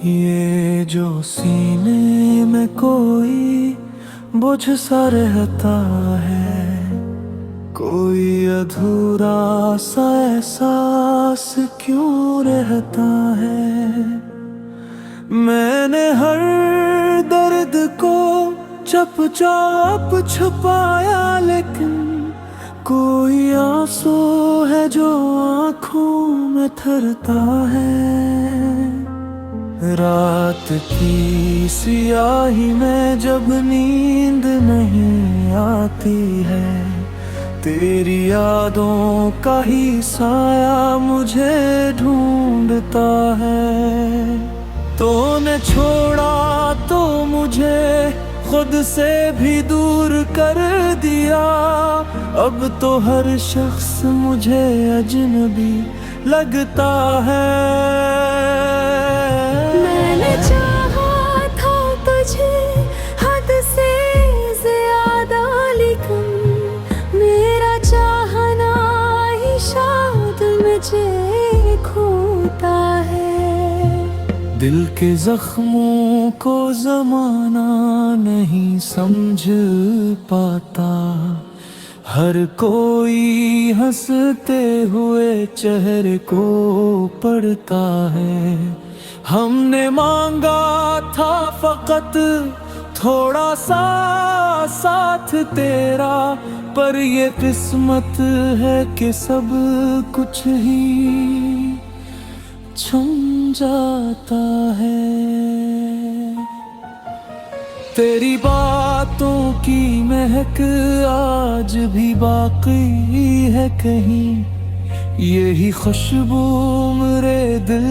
ये जो सीने में कोई बोझ सा रहता है, कोई अधूरा सा एहसास क्यों रहता है। मैंने हर दर्द को चुपचाप छुपाया, लेकिन कोई आंसू है जो आंखों में ठहरता है। रात की सियाही में जब नींद नहीं आती है, तेरी यादों का ही साया मुझे ढूंढता है। तूने छोड़ा तो मुझे खुद से भी दूर कर दिया, अब तो हर शख्स मुझे अजनबी लगता है। मैंने चाहा था तुझे हद से ज्यादा, लेकिन मेरा चाहना ही शायद मुझे खोता है। दिल के जख्मों को जमाना नहीं समझ पाता, हर कोई हंसते हुए चेहरे को पढ़ता है। हमने मांगा था फकत थोड़ा सा साथ तेरा, पर ये किस्मत है कि सब कुछ ही छूट जाता है। तेरी बातों की महक आज भी बाकी है कहीं, यही खुशबू मेरे दिल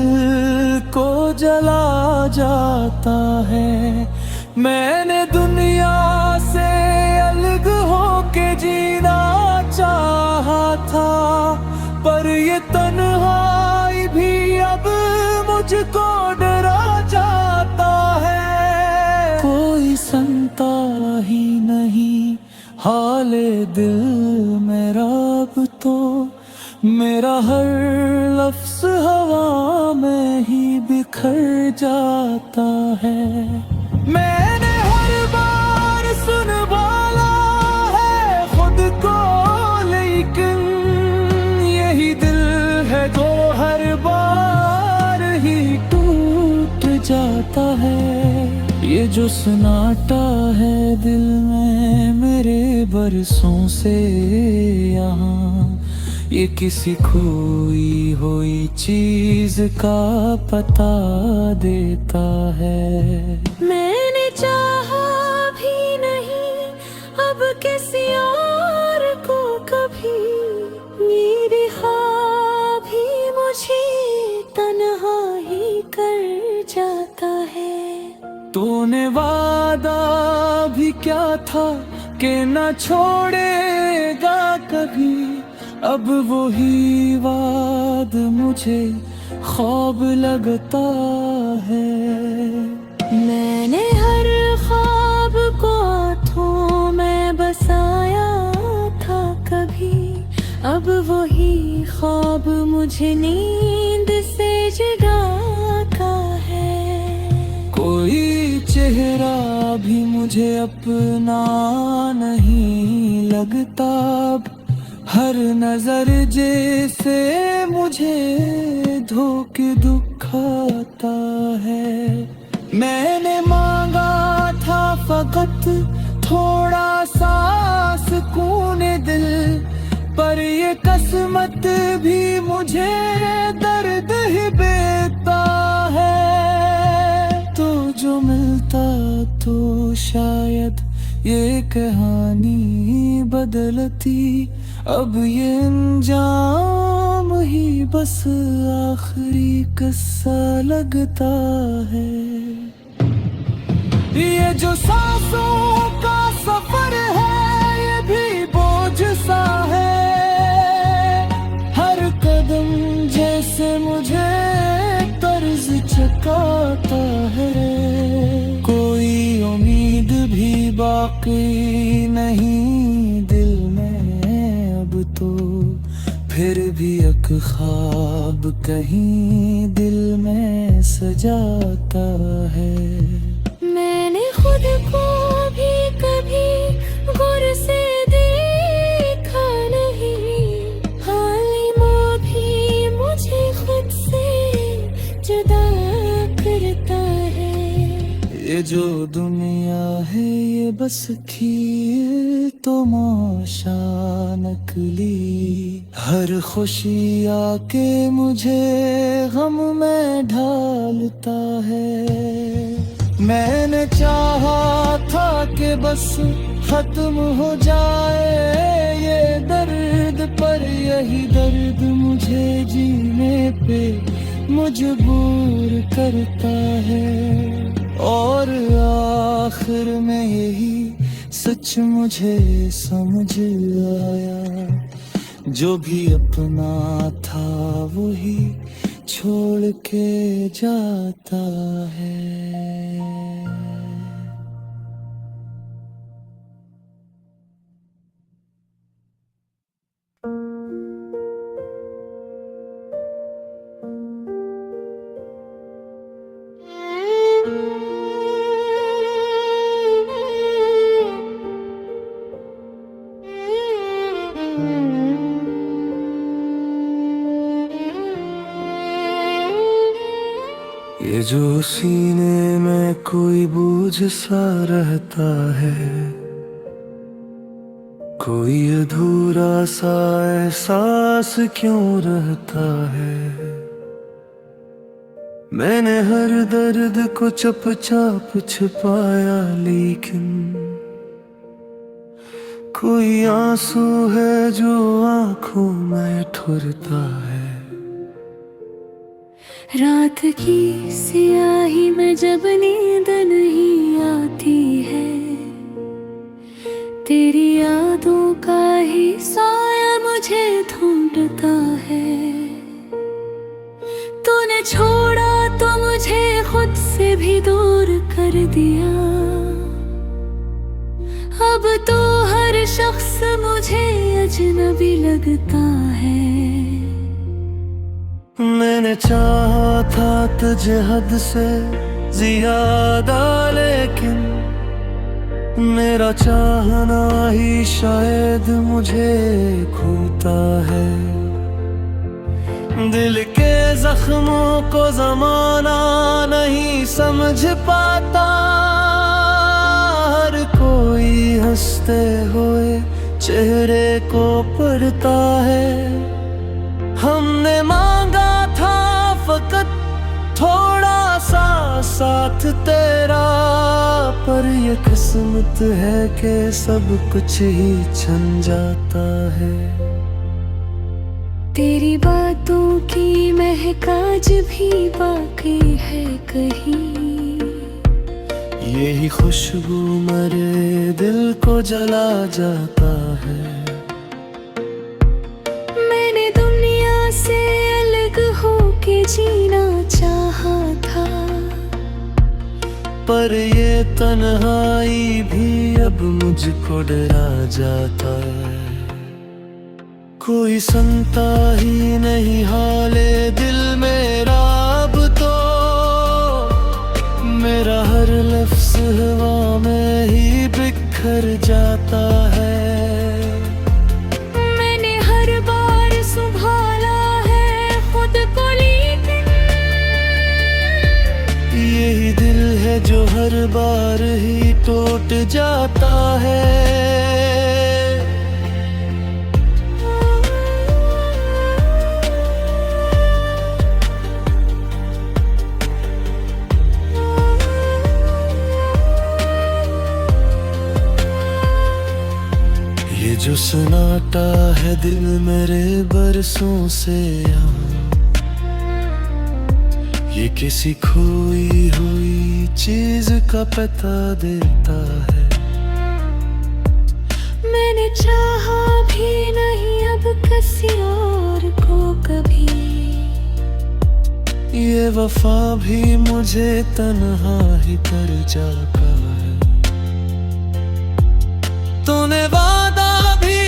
को जला जाता है। मैंने दुनिया से अलग होके जीना चाहा था, पर ये तन्हाई भी अब मुझको डरा जाता है। कोई सुनता ही नहीं हाले दिल मेरा, अब तो मेरा हर लफ्ज हवा में ही बिखर जाता है। मैंने हर बार सुनवाला है खुद को, लेकिन यही दिल है जो हर बार ही टूट जाता है। ये जो सन्नाटा है दिल में मेरे बरसों से यहाँ, ये किसी खोई हुई चीज का पता देता है। मैंने चाहा भी नहीं अब किसी और को कभी, मेरी ख्वाब भी मुझे तन्हा ही कर जाता है। तूने वादा भी क्या था कि न छोड़ेगा कभी, अब वही वाद मुझे ख्वाब लगता है। मैंने हर ख्वाब को आँखों में बसाया था कभी, अब वही ख्वाब मुझे नींद से जगाता है। कोई चेहरा भी मुझे अपना नहीं लगता, हर नजर जैसे मुझे धोखे दुखाता है। मैंने मांगा था फकत थोड़ा सा सुकून दिल, पर ये किस्मत भी मुझे दर्द ही देता है। तो जो मिलता तो शायद ये कहानी बदलती, अब ये अंजाम ही बस आखिरी किस्सा लगता है। ये जो सांसों का सफर है ये भी बोझ सा है, हर कदम जैसे मुझे तर्ज चकाता है। कोई उम्मीद भी बाकी नहीं दिल में अब तो, फिर भी एक ख्वाब कहीं दिल में सज जाता है। मैंने खुद को भी कभी गौर से देखा नहीं, हालिमा भी मुझे खुद से जुदा करता है। ये जो दुनिया है ये बस खीर तमाशा नकली, हर खुशी आके मुझे गम में ढालता है। मैंने चाहा था कि बस खत्म हो जाए ये दर्द, पर यही दर्द मुझे जीने पे मजबूर करता है। और आखिर में यही सच मुझे समझ आया, जो भी अपना था वही छोड़ के जाता है। ये जो सीने में कोई बोझ सा रहता है, कोई अधूरा सा एहसास क्यों रहता है। मैंने हर दर्द को चुपचाप छुपाया, लेकिन कोई आंसू है जो आंखों में ठुरता है। रात की सियाही में जब नींद नहीं आती है, तेरी यादों का ही साया मुझे ढूंढता है। तूने छोड़ा तो मुझे खुद से भी दूर कर दिया, अब तो हर शख्स मुझे अजनबी लगता है। मैंने चाहा था तुझे हद से ज्यादा, लेकिन मेरा चाहना ही शायद मुझे खोता है। दिल के जख्मों को जमाना नहीं समझ पाता, हर कोई हंसते हुए चेहरे को पढ़ता है। हमने मांगा था फकत थोड़ा सा साथ तेरा, पर ये किस्मत है कि सब कुछ ही छन जाता है। तेरी बातों की महक आज भी बाकी है कहीं, यही खुशबू मरे दिल को जला जाता है। से अलग होके जीना चाहा था, पर ये तन्हाई भी अब मुझको डरा जाता है। कोई सुनता ही नहीं हाले दिल मेरा, अब तो मेरा हर लफ्ज़ हवा में ही बिखर जाता है। यही दिल है जो हर बार ही टूट जाता है। ये जो सन्नाटा है दिल मेरे बरसों से यहाँ, ये किसी खोई हुई चीज का पता देता है। मैंने चाहा भी नहीं अब किसी और को कभी, ये वफा भी मुझे तन्हा ही कर जाता है। तूने वादा भी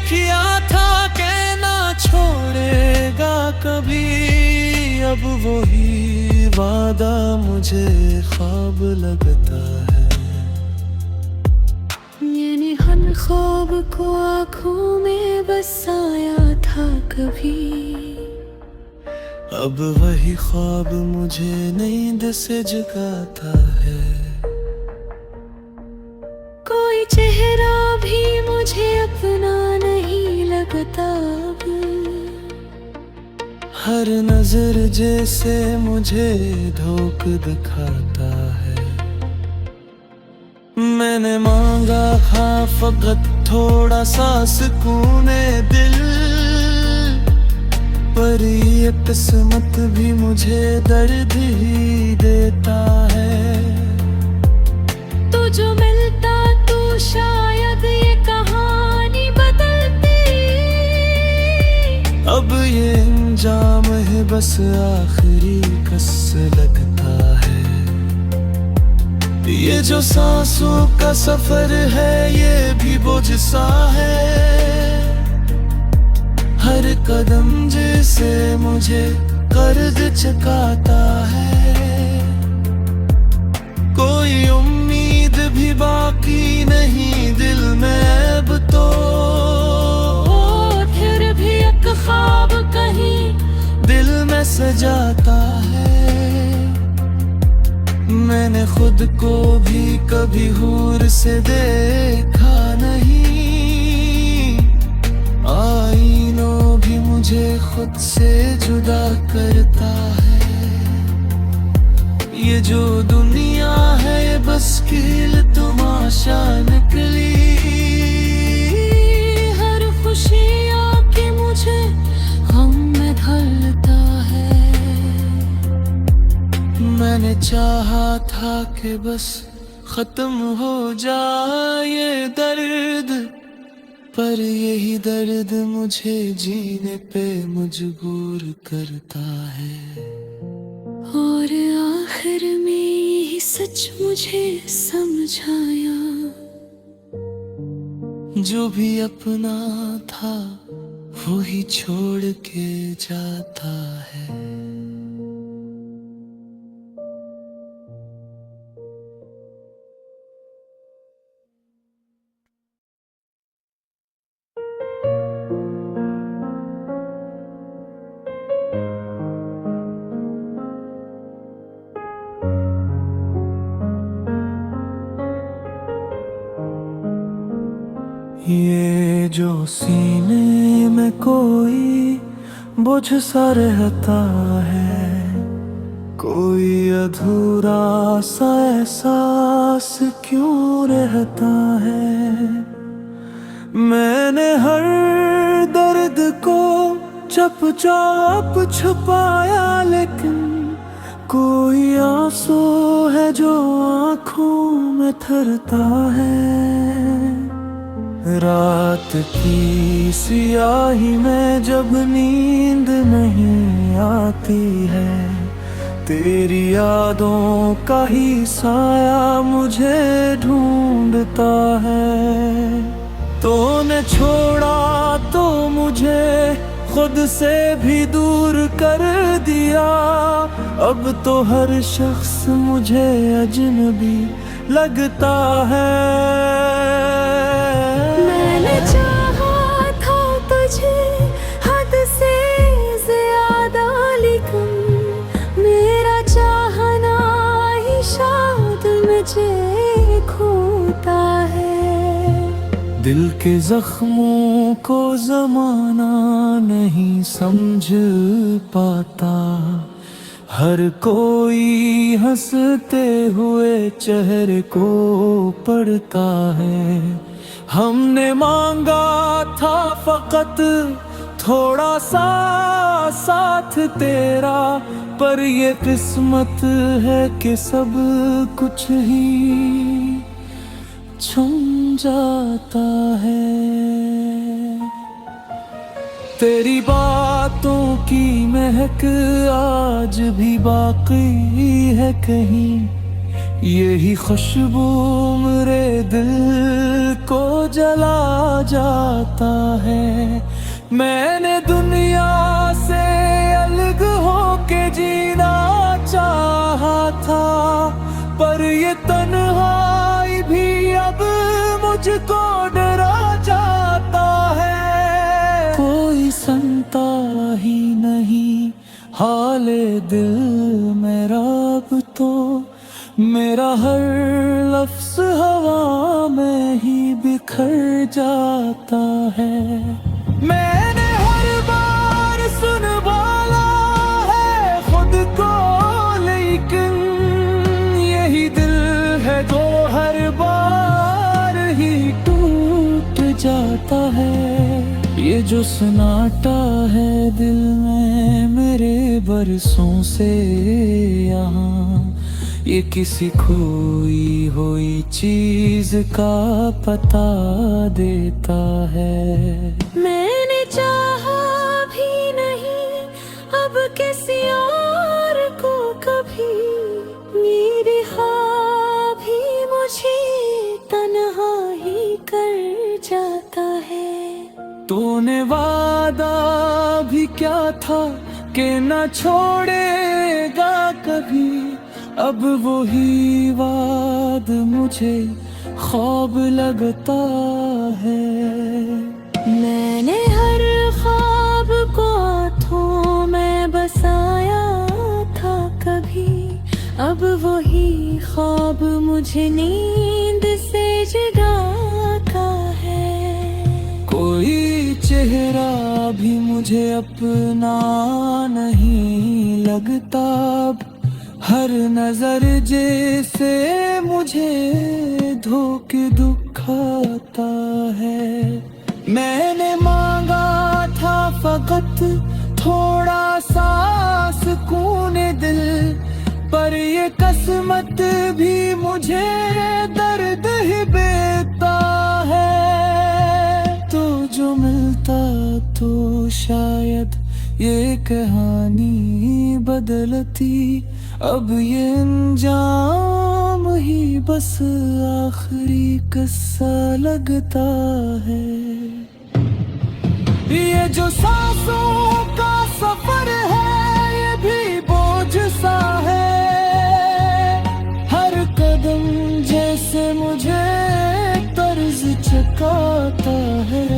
किया था कि ना छोड़ेगा कभी, अब वही वादा वादा मुझे ख्वाब लगता है। मैंने हर ख्वाब को आँखों में बसाया था कभी, अब वही ख्वाब मुझे नींद से जगाता है। कोई चेहरा भी मुझे अपना नहीं लगता अब, हर नजर जैसे मुझे धोख दिखाता है। मैंने मांगा था फकत थोड़ा सा सुकूने दिल, पर ये किस्मत भी मुझे दर्द ही देता है। तो जो मिलता तो शायद ये कहानी बदलती, अब ये अंजाम है बस आखिरी कस लगता है। ये जो सांसों का सफर है ये भी बोझ सा है, हर कदम जैसे मुझे कर्ज चुकाता है। कोई उम्मीद भी बाकी नहीं दिल में अब तो, फिर भी एक ख्वाब कहीं दिल में सजाता है। मैंने खुद को भी कभी हूर से देखा नहीं, आईनों भी मुझे खुद से जुदा करता है। ये जो दुनिया है ये बस खेल तमाशा निकली, हर खुशी आके मुझे गम में ढलता है। मैंने चाहा था कि बस खत्म हो जाए ये दर्द, पर यही दर्द मुझे जीने पे मजबूर करता है। और आखिर में यही सच मुझे समझाया, जो भी अपना था वो ही छोड़ के जाता है। ये जो सीने में कोई बोझ सा रहता है, कोई अधूरा सा एहसास क्यों रहता है। मैंने हर दर्द को चुपचाप छुपाया, लेकिन कोई आंसू है जो आँखों में ठहरता है। रात की सियाही में जब नींद नहीं आती है, तेरी यादों का ही साया मुझे ढूंढता है। तूने छोड़ा तो मुझे खुद से भी दूर कर दिया, अब तो हर शख्स मुझे अजनबी लगता है। मैंने चाहा था तुझे हद से ज्यादा, लेकिन मेरा चाहना ही शायद मुझे खोता है। दिल के जख्मों को जमाना नहीं समझ पाता, हर कोई हंसते हुए चेहरे को पढ़ता है। हमने मांगा था फकत थोड़ा सा साथ तेरा, पर ये किस्मत है कि सब कुछ ही छूट जाता है। तेरी बातों की महक आज भी बाकी है कहीं, यही खुशबू मेरे दिल को जला जाता है। मैंने दुनिया से अलग होके जीना चाहा, पर ये तन्हाई भी अब मुझको डरा जाता है। कोई सुनता ही नहीं हाले दिल मेरा अब तो, मेरा हर लफ्ज़ हवा में ही बिखर जाता है। मैंने हर बार सुनवाला है खुद को, लेकिन यही दिल है जो हर बार ही टूट जाता है। ये जो सन्नाटा है दिल में मेरे बरसों से यहाँ, ये किसी खोई हुई चीज का पता देता है। मैंने चाहा भी नहीं अब किसी और को कभी, मेरे ख्वाब भी मुझे तन्हा ही कर जाता है। तूने वादा भी क्या था कि न छोड़ेगा कभी, अब वही वाद मुझे ख्वाब लगता है। मैंने हर ख्वाब को आँखों में बसाया था कभी, अब वही ख्वाब मुझे नींद से जगाता है। कोई चेहरा भी मुझे अपना नहीं लगता, हर नजर जैसे मुझे धोखे दुखाता है। मैंने मांगा था फकत थोड़ा सा सुकून दिल, पर ये किस्मत भी मुझे दर्द ही देता है। तो जो मिलता तो शायद ये कहानी बदलती, अब ये अंजाम ही बस आखिरी किस्सा लगता है। ये जो सांसों का सफर है ये भी बोझ सा है, हर कदम जैसे मुझे तर्ज चकाता है।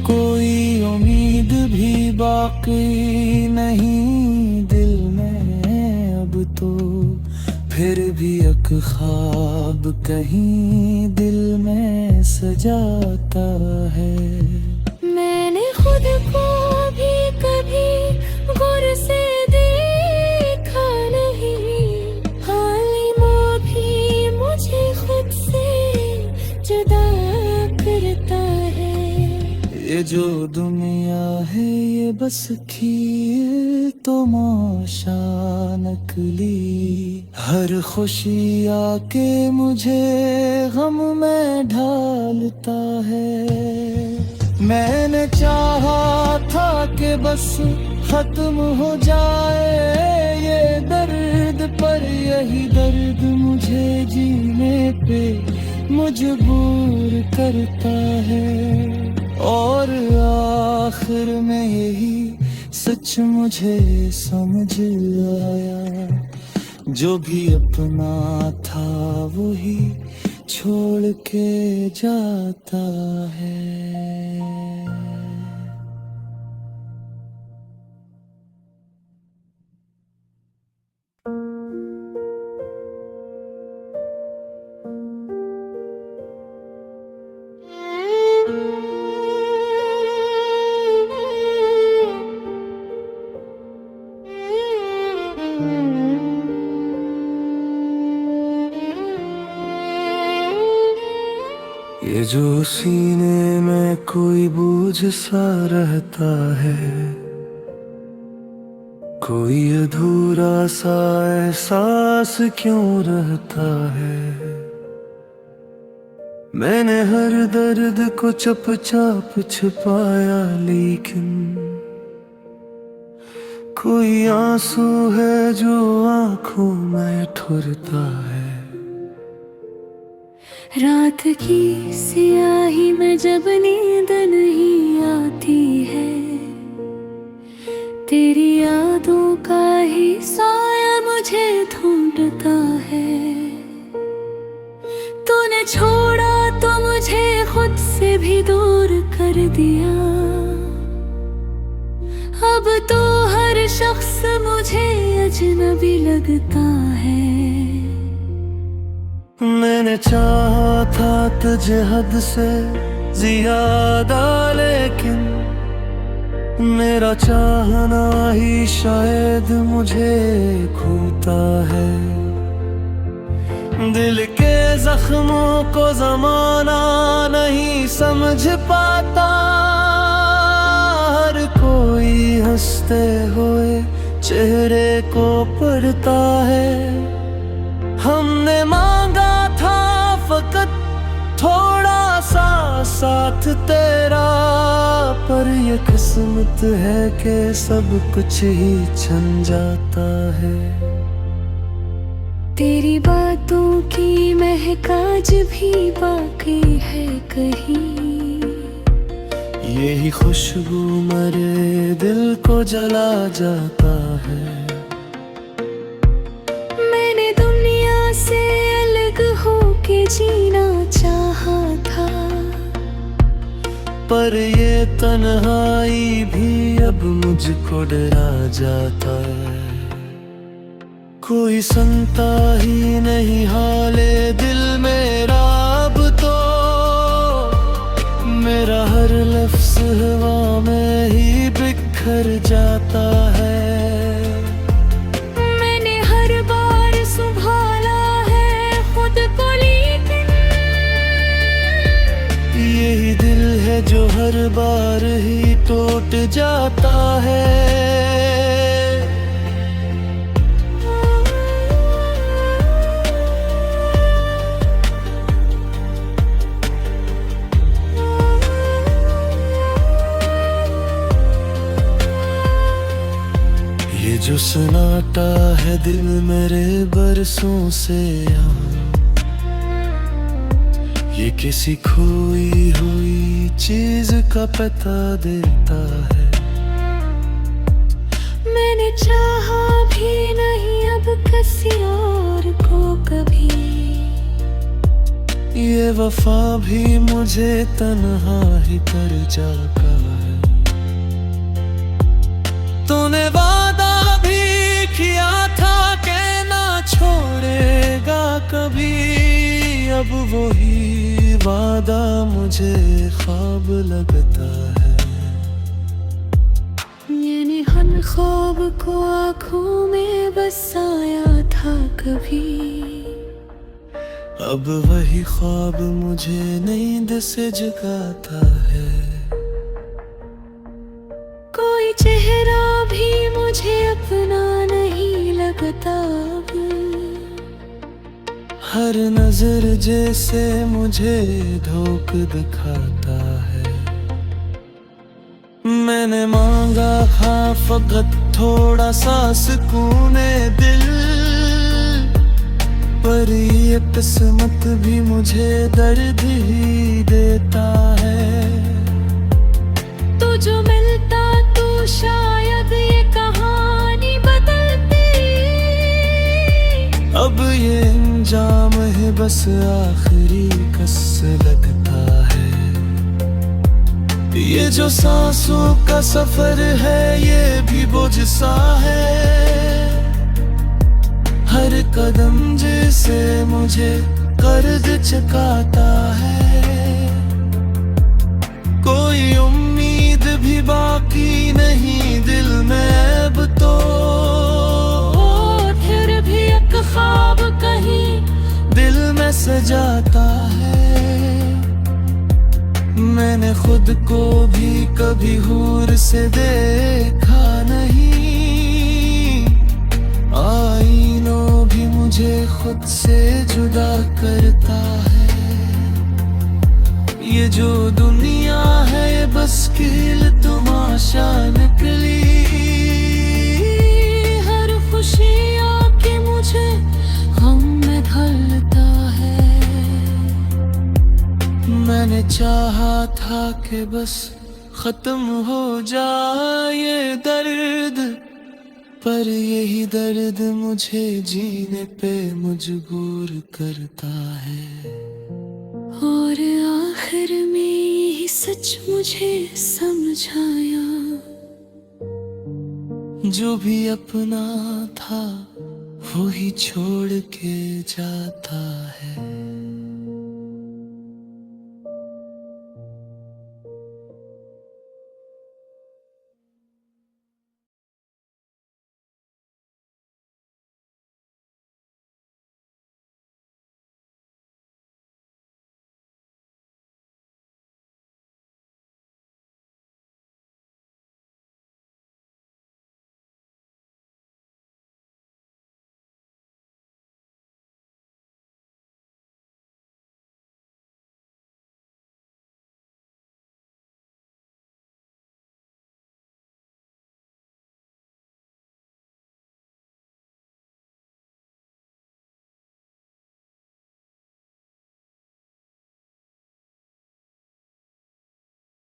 कोई उम्मीद भी बाकी नहीं दिल में अब तो, फिर भी एक ख्वाब कहीं दिल में सजाता है। मैंने खुद को भी कभी गौर से देखा नहीं, हालिमा भी मुझे खुद से जुदा करता है। ये जो दुनिया है ये बस खेल तमाशा नकली, हर खुशी आके मुझे गम में ढालता है। मैंने चाहा था कि बस खत्म हो जाए ये दर्द, पर यही दर्द मुझे जीने पे मजबूर करता है। और आखिर में यही सच मुझे समझ आया, जो भी अपना था वही छोड़ के जाता है। ये जो सीने में कोई बोझ सा रहता है, कोई अधूरा सा एहसास क्यों रहता है। मैंने हर दर्द को चुपचाप छुपाया, लेकिन कोई आंसू है जो आंखों में ठुरता है। रात की स्याही में जब नींद नहीं आती है, तेरी यादों का ही साया मुझे ढूंढता है। दिया। अब तो हर शख्स मुझे अजनबी लगता है। मैंने चाहा था तुझे हद से ज्यादा, लेकिन मेरा चाहना ही शायद मुझे खोता है। दिल के जख्मों को जमाना नहीं समझ पाता, हर कोई हंसते हुए चेहरे को पढ़ता है। हमने मांगा था फकत थोड़ा सा साथ तेरा, पर ये किस्मत है कि सब कुछ ही छन जाता है। तेरी बातों की महक आज भी बाकी है कहीं। यही खुशबू मरे दिल को जला जाता है। मैंने दुनिया से अलग होके जीना चाहा था, पर ये तन्हाई भी अब मुझको डरा जाता है। कोई सुनता ही नहीं हाले दिल मेरा, अब तो मेरा हर लफ्ज़ हवा में ही बिखर जाता है। मैंने हर बार संभाला है खुद को, लेकिन यही दिल है जो हर बार ही टूट जाता है। ये जो सन्नाटा है दिल मेरे बरसों से यहाँ, ये किसी खोई हुई चीज का पता देता है। मैंने चाहा भी नहीं अब किसी और को कभी, ये वफा भी मुझे तन्हा ही कर जाता है। तूने वादा भी किया था कि ना छोड़ेगा कभी, अब वही वादा मुझे ख्वाब लगता है। मैंने हर ख्वाब को आँखों में बसाया था कभी, अब वही ख्वाब मुझे नींद से जगाता है। कोई चेहरा भी मुझे अपना नहीं लगता अब, हर नजर जैसे मुझे धोख दिखाता है। मैंने मांगा था फकत थोड़ा सा सुकूने दिल, पर ये किस्मत भी मुझे दर्द ही देता है। तो जो मिलता तो शायद ये कहानी बदलती, अब ये अंजाम है बस आखिरी कस लगता है। ये जो सांसों का सफर है ये भी बोझ सा है, हर कदम जैसे मुझे कर्ज चुकाता है। कोई उम्मीद भी बाकी नहीं दिल में अब तो, फिर भी एक ख्वाब कहीं दिल में सजाता है। मैंने खुद को भी कभी हूर से देखा नहीं, आईनों भी मुझे खुद से जुदा करता है। ये जो दुनिया है ये बस खेल तमाशा निकली, हर खुशी आके मुझे गम में ढलता है। मैंने चाहा था कि बस खत्म हो जाए ये दर्द, पर यही दर्द मुझे जीने पे मजबूर करता है। और आखिर में यही सच मुझे समझाया, जो भी अपना था वो ही छोड़ के जाता है।